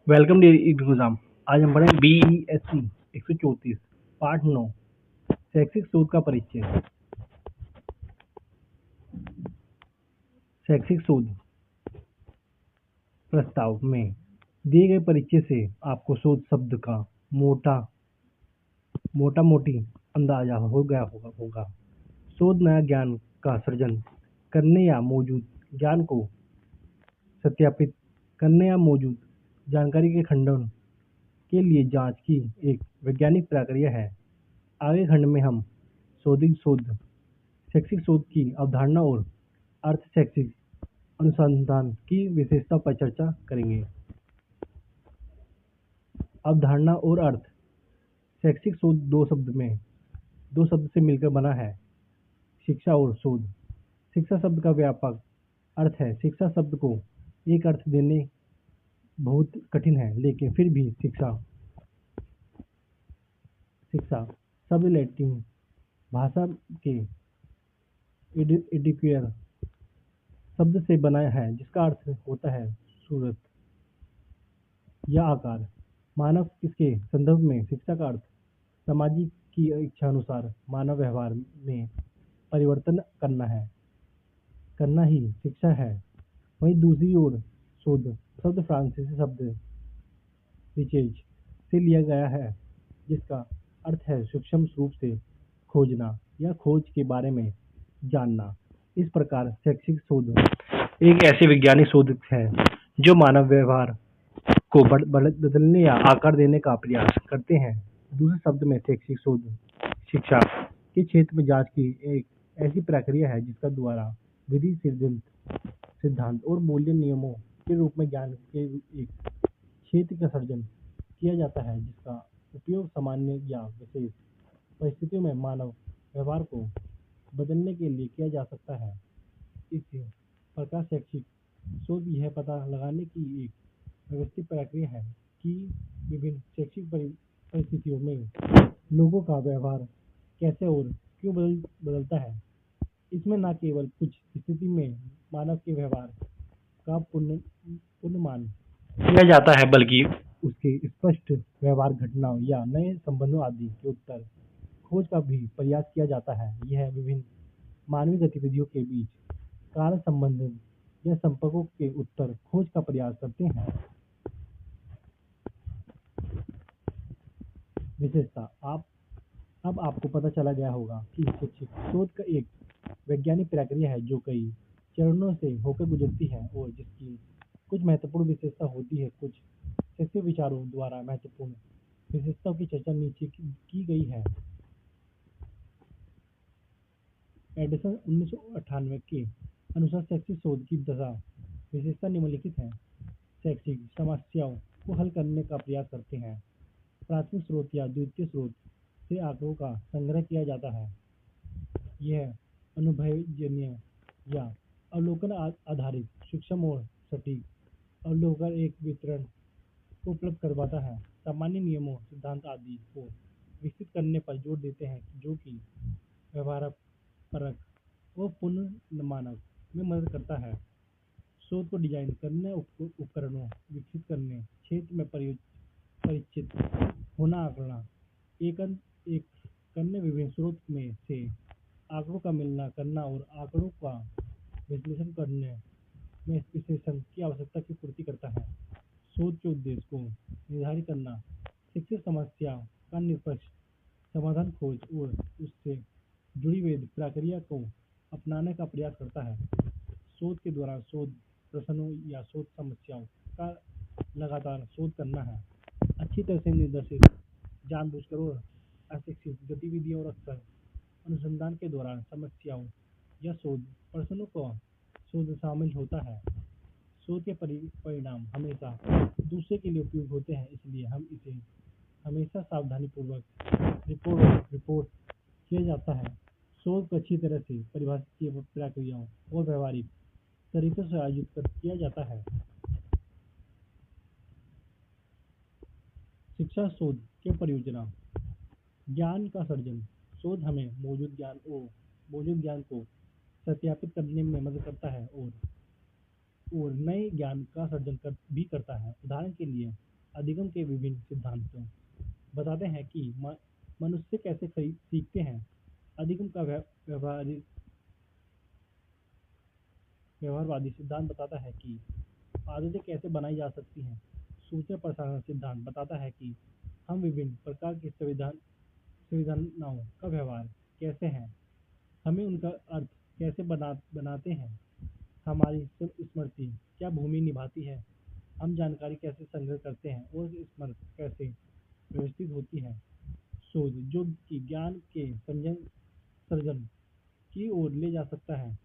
Welcome dear exam. आज हम पढ़ें BESC 134 पार्ट 9 शैक्षिक शोध का परिचय। शैक्षिक शोध प्रस्ताव में दिए गए परिचय से आपको शोध शब्द का मोटा मोटी अंदाजा हो गया होगा। शोध नया ज्ञान का सृजन करने या मौजूद ज्ञान को सत्यापित करने या मौजूद जानकारी के खंडन के लिए जांच की एक वैज्ञानिक प्रक्रिया है। आगे खंड में हम शैक्षिक शोध की अवधारणा और अर्थ शैक्षिक अनुसंधान की विशेषता पर चर्चा करेंगे। अवधारणा और अर्थ। शैक्षिक शोध दो शब्द से मिलकर बना है, शिक्षा और शोध। शिक्षा शब्द का व्यापक अर्थ है। शिक्षा शब्द को एक अर्थ देने बहुत कठिन है, लेकिन फिर भी शिक्षा शब्द लैटिन भाषा के एडिक्वेयर शब्द से बना है, जिसका अर्थ होता है सूरत या आकार। मानव इसके संदर्भ में शिक्षा का अर्थ सामाजिक की इच्छा अनुसार मानव व्यवहार में परिवर्तन करना ही शिक्षा है। वहीं दूसरी ओर शोध शब्द फ्रांसीसी शब्द रिसर्च से लिया गया है, जिसका अर्थ है सूक्ष्म रूप से खोजना या खोज के बारे में जानना। इस प्रकार शैक्षिक शोध एक ऐसे वैज्ञानिक शोध है जो मानव व्यवहार को बदलने या आकार देने का प्रयास करते हैं। दूसरे शब्द में शैक्षिक शोध शिक्षा के क्षेत्र में जांच की एक ऐसी प्रक्रिया है जिसका द्वारा विधि सिद्धांत और मूल्य नियमों के रूप में ज्ञान के एक क्षेत्र का सृजन किया जाता है, जिसका उपयोग सामान्य या विशेष परिस्थितियों में मानव व्यवहार को बदलने के लिए किया जा सकता है। इस प्रकार शैक्षिक शोध यह पता लगाने की एक व्यवस्थित प्रक्रिया है कि विभिन्न शैक्षिक परिस्थितियों में लोगों का व्यवहार कैसे और क्यों बदलता है। इसमें न केवल कुछ स्थिति में मानव के व्यवहार का पुनर्मान किया जाता है, बल्कि उसके स्पष्ट व्यवहार घटनाओं या नए संबंधों आदि के उत्तर खोज का भी प्रयास किया जाता है। यह विभिन्न मानवीय गतिविधियों के बीच कारण संबंध या संपर्कों के उत्तर खोज का प्रयास करते हैं। विशेषता। अब आपको पता चला गया होगा कि शैक्षिक शोध का एक वैज्ञानिक प्रक्रिया है जो कई चरणों से होकर गुजरती है और जिसकी कुछ महत्वपूर्ण विशेषता होती है। कुछ शैक्षिक विचारों द्वारा महत्वपूर्ण विशेषताओं की चर्चा नीचे की गई है। एडिसन 1998 के अनुसार शैक्षिक शोध की 10 विशेषता निम्नलिखित है। शैक्षिक समस्याओं को हल करने का प्रयास करते हैं। प्राथमिक स्रोत या द्वितीय स्रोत से आंकड़ों का संग्रह किया जाता है। यह अनुभवजन्य या अवलोकन आधारित सूक्ष्म और सटीक अवलोकन एक वितरण को उपलब्ध करवाता है। सामान्य नियमों सिद्धांत आदि को विकसित करने पर जोर देते हैं जो कि व्यवहार परक और पुनर्मानक में मदद करता है। शोध को डिजाइन करने, उपकरणों विकसित करने, क्षेत्र में परिचित होना, आंकड़ा एक करने, विभिन्न स्रोत में से आंकड़ों का मिलान करना और आंकड़ों का विश्लेषण करने में विश्लेषण की आवश्यकता की पूर्ति करता है। शोध के उद्देश्य को निर्धारित करना, शिक्षित समस्या का निष्पक्ष समाधान खोज और उससे जुड़ी वेद प्रक्रिया को अपनाने का प्रयास करता है। शोध के दौरान शोध प्रश्नों या शोध समस्याओं का लगातार शोध करना है। अच्छी तरह से निर्देशित जानबूझकर और अशिक्षित गतिविधियों और अक्सर अनुसंधान के दौरान समस्याओं या शोध प्रश्नों को शोध शामिल होता है। शोध के परिणाम हमेशा दूसरे के लिए उपयोग होते हैं, इसलिए हम इसे हमेशा सावधानीपूर्वक रिपोर्ट किया जाता है। शोध को अच्छी तरह से परिभाषित किए प्रक्रियाओं और व्यवहारिक तरीकों से आयोजित किया जाता है। शिक्षा शोध के परियोजना। ज्ञान का सृजन। शोध हमें मौजूद ज्ञान को सत्यापित करने में मदद करता है और नए ज्ञान का सृजन भी करता है। उदाहरण के लिए अधिगम के विभिन्न सिद्धांतों बताते हैं कि मनुष्य कैसे सीखते हैं। अधिगम का व्यवहारवादी सिद्धांत बताता है कि आदतें कैसे बनाई जा सकती हैं। सूचना प्रसारण सिद्धांत बताता है कि हम विभिन्न प्रकार की संविधानों का व्यवहार कैसे हैं, हमें उनका अर्थ कैसे बनाते हैं, हमारी स्मृति क्या भूमि निभाती है, हम जानकारी कैसे संग्रह करते हैं और स्मृति कैसे व्यवस्थित होती है। शोध जो कि ज्ञान के सर्जन की ओर ले जा सकता है,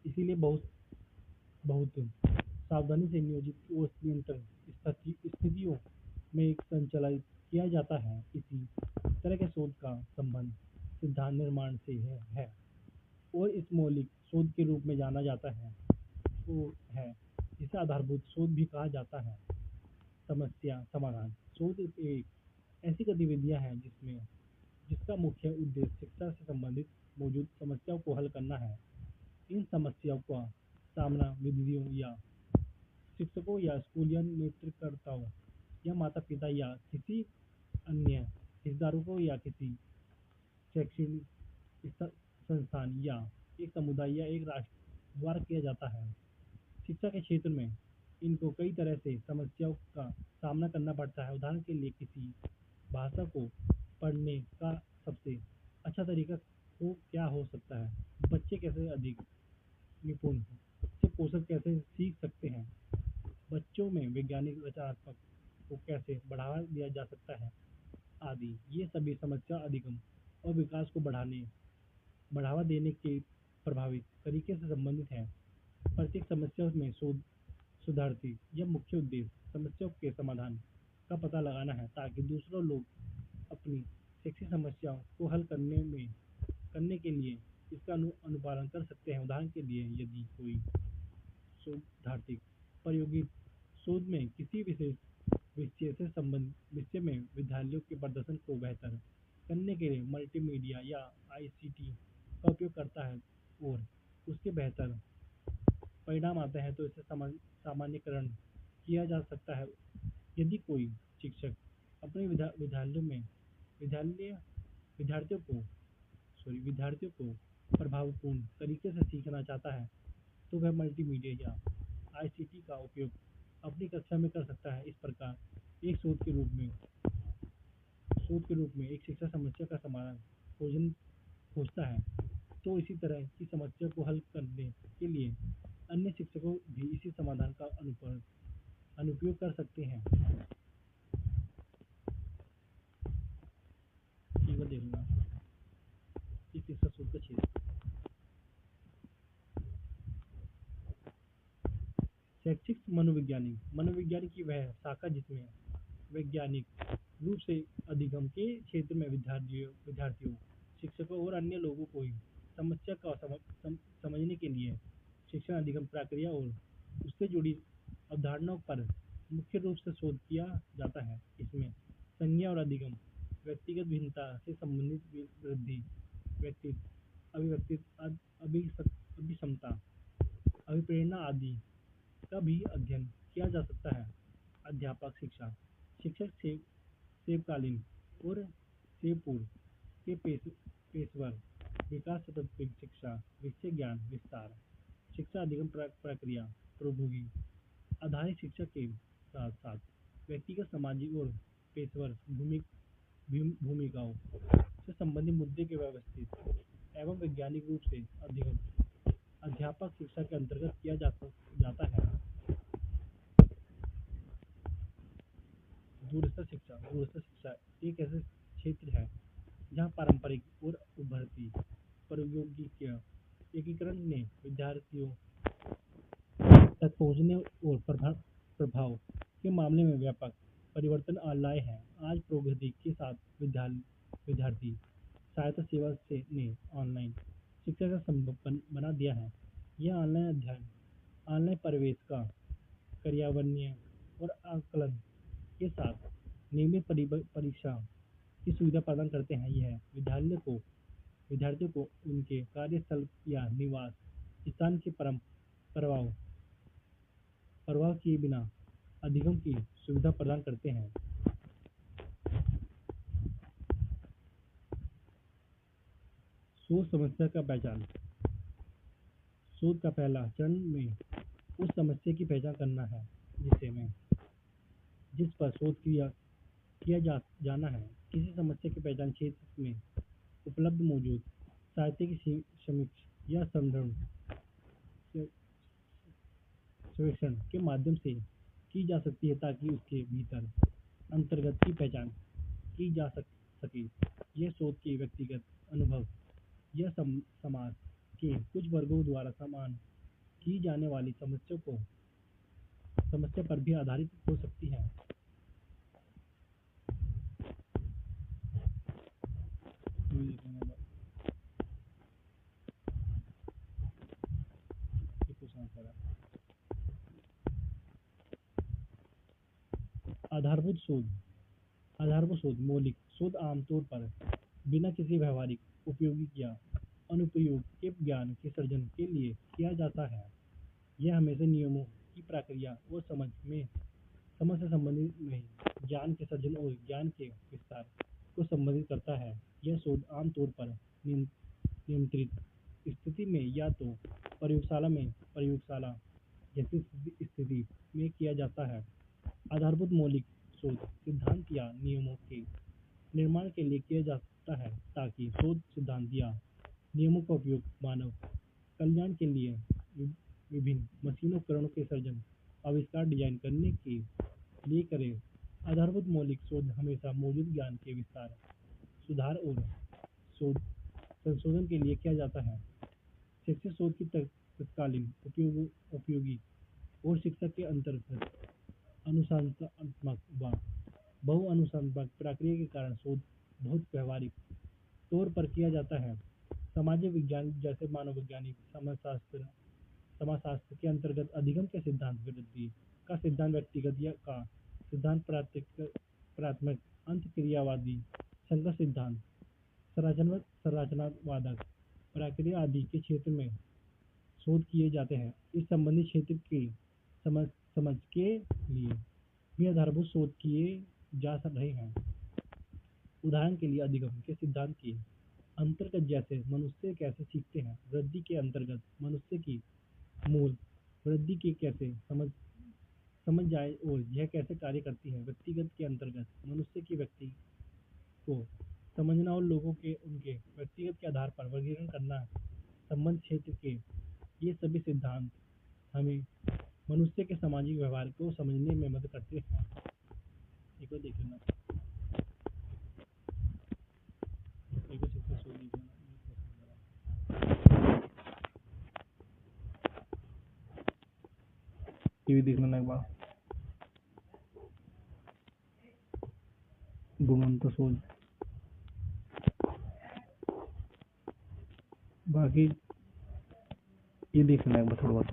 इसीलिए बहुत बहुत सावधानी से नियोजित और नियंत्रण स्थितियों में एक संचालित किया जाता है। इसी तरह के शोध का संबंध सिद्धांत निर्माण से है और इस मौलिक शोध के रूप में जाना जाता है। वो है जिसे आधारभूत शोध भी कहा जाता है। समस्या समाधान शोध एक ऐसी गतिविधियां हैं जिसका मुख्य उद्देश्य शिक्षा से संबंधित मौजूद समस्याओं को हल करना है। इन समस्याओं का सामना विद्यार्थियों या शिक्षकों या स्कूल या नेतृत्वकर्ताओं या माता पिता या किसी अन्य हितधारकों को या किसी शैक्षणिक संस्थान या एक समुदाय या एक राष्ट्र द्वारा किया जाता है। शिक्षा के क्षेत्र में इनको कई तरह से समस्याओं का सामना करना पड़ता है। उदाहरण के लिए किसी भाषा को पढ़ने का सबसे अच्छा तरीका क्या हो सकता है, बच्चे कैसे अधिक निपुण से पोषक कैसे सीख सकते हैं, बच्चों में वैज्ञानिक रचनात्मक को कैसे बढ़ावा दिया जा सकता है आदि। ये सभी समस्या अधिगम और विकास को बढ़ावा देने के प्रभावित तरीके से संबंधित हैं। प्रत्येक समस्या में शोधार्थी यह मुख्य उद्देश्य समस्याओं के समाधान का पता लगाना है ताकि दूसरों लोग अपनी शैक्षिक समस्याओं को हल करने के लिए इसका अनुपालन कर सकते हैं। उदाहरण के लिए यदि कोई शोधार्थी प्रायोगिक शोध में किसी विशेष विषय से संबंधित विषय में विद्यार्थियों के प्रदर्शन को बेहतर करने के लिए मल्टीमीडिया या आईसीटी का उपयोग करता है और उसके बेहतर परिणाम आते हैं तो इसे सामान्यकरण किया जा सकता है। यदि कोई शिक्षक अपने विद्यालयों में विद्यालय विद्यार्थियों को प्रभावपूर्ण तरीके से सीखना चाहता है तो वह मल्टीमीडिया या आईसीटी का उपयोग अपनी कक्षा में कर सकता है। इस प्रकार एक शोध के रूप में एक शिक्षा समस्या का समाधान खोजता है, तो इसी तरह की समस्या को हल करने के लिए अन्य शिक्षकों भी इसी समाधान का अनुप्रयोग कर सकते हैं। एक बार देखना कि शिक्षा शोध का क्षेत्र शैक्षिक मनोविज्ञान की वह शाखा जिसमें वैज्ञानिक रूप से अधिगम के क्षेत्र में विद्यार्थियों, शिक्षकों और अन्य लोगों को ही समस्या का समझने के लिए शिक्षण अधिगम प्रक्रिया और उससे जुड़ी अवधारणाओं पर मुख्य रूप से शोध किया जाता है। इसमें संज्ञा और अधिगम, व्यक्तिगत भिन्नता से संबंधित वृद्धि, व्यक्तित्व, अभिक्षमता, अभिप्रेरणा आदि का भी अध्ययन किया जा सकता है। अध्यापक शिक्षा शिक्षक सेवकालीन और सेवपूर्व के पेशेवर विकास सतत शिक्षा, विषय ज्ञान विस्तार, शिक्षा अधिगम प्रक्रिया, प्रौद्योगिकी आधारित शिक्षा के साथ साथ व्यक्तिगत सामाजिक और पेशेवर भूमिकाओं से संबंधित मुद्दे के व्यवस्थित एवं वैज्ञानिक रूप से अधिगम अध्यापक शिक्षा के अंतर्गत किया जाता है। दूरस्थ शिक्षा एक ऐसा क्षेत्र है जहाँ पारंपरिक और उभरती प्रौद्योगिकियां एकीकरण ने विद्यार्थियों तक पहुँचने और प्रभाव के मामले में व्यापक परिवर्तन लाए हैं। आज प्रौद्योगिकी के साथ विद्यार्थी सहायता सेवा ने ऑनलाइन शिक्षा का संभव बना दिया है। यह ऑनलाइन अध्ययन, ऑनलाइन प्रवेश का कार्यान्वयन और आकलन के साथ नियमित परीक्षा की सुविधा प्रदान करते हैं। यह विद्यार्थियों को उनके कार्यस्थल या निवास स्थान के परवाह किए बिना अधिगम की सुविधा प्रदान करते हैं। शोध समस्या का पहचान। शोध का पहला चरण में उस समस्या की पहचान करना है जिस पर शोध जाना है। किसी समस्या की पहचान क्षेत्र में उपलब्ध मौजूद साहित्य की समीक्षा या सर्वेक्षण के माध्यम से की जा सकती है ताकि उसके भीतर अंतर्गत की पहचान की जा सके। यह शोध के व्यक्तिगत अनुभव या समाज के कुछ वर्गों द्वारा समान की जाने वाली समस्या पर भी आधारित हो सकती है। आधारभूत शोध मौलिक शोध आमतौर पर बिना किसी व्यावहारिक उपयोग या अनुप्रयोग के ज्ञान के सृजन के लिए किया जाता है। यह हमेशा नियमों की प्रक्रिया और समझ से संबंधित नहीं, ज्ञान के सृजन और ज्ञान के विस्तार को संबंधित करता है। यह शोध आमतौर पर नियंत्रित स्थिति में या तो प्रयोगशाला जैसी स्थिति में किया जाता है। आधारभूत मौलिक शोध सिद्धांत या नियमों के निर्माण के लिए किया जाता है ताकि शोध सिद्धांत या नियमों का उपयोग मानव कल्याण के लिए विभिन्न मशीन उपकरणों के सृजन, आविष्कार डिजाइन करने के लिए करें। आधारभूत मौलिक शोध हमेशा मौजूद ज्ञान के विस्तार, सुधार और संशोधन के लिए किया जाता है। शैक्षिक शोध की तत्कालीन उपयोगी और शिक्षा के अंतर्गत अनुशासनात्मक व बहु-अनुशासनात्मक प्रक्रिया के कारण शोध बहुत व्यावहारिक तौर पर किया जाता है। सामाजिक विज्ञान जैसे मानव वैज्ञानिक समाजशास्त्र के अंतर्गत अधिगम के सिद्धांत, वृद्धि का सिद्धांत, व्यक्तिगत का सिद्धांत, प्राथमिक अंतःक्रियावादी संघर्ष सिद्धांत, संरचनावादक प्रक्रिया आदि के क्षेत्र में शोध किए जाते हैं। इस संबंधित क्षेत्र की समझ के लिए भी आधारभूत शोध किए जा रहे हैं। उदाहरण के लिए अधिगम के सिद्धांत के अंतर्गत जैसे मनुष्य कैसे सीखते हैं, वृद्धि के अंतर्गत मनुष्य की मूल वृद्धि के कैसे समझ जाए और यह कैसे कार्य करती है। व्यक्तिगत के अंतर्गत मनुष्य की व्यक्ति को समझना और लोगों के उनके व्यक्तिगत के आधार पर वर्गीकरण करना। संबंध क्षेत्र के ये सभी सिद्धांत हमें मनुष्य के सामाजिक व्यवहार को समझने में मदद करते हैं। टीवी देखना एक बार गुणवंत शोध, बाकी ये देखना है थोड़ा बहुत।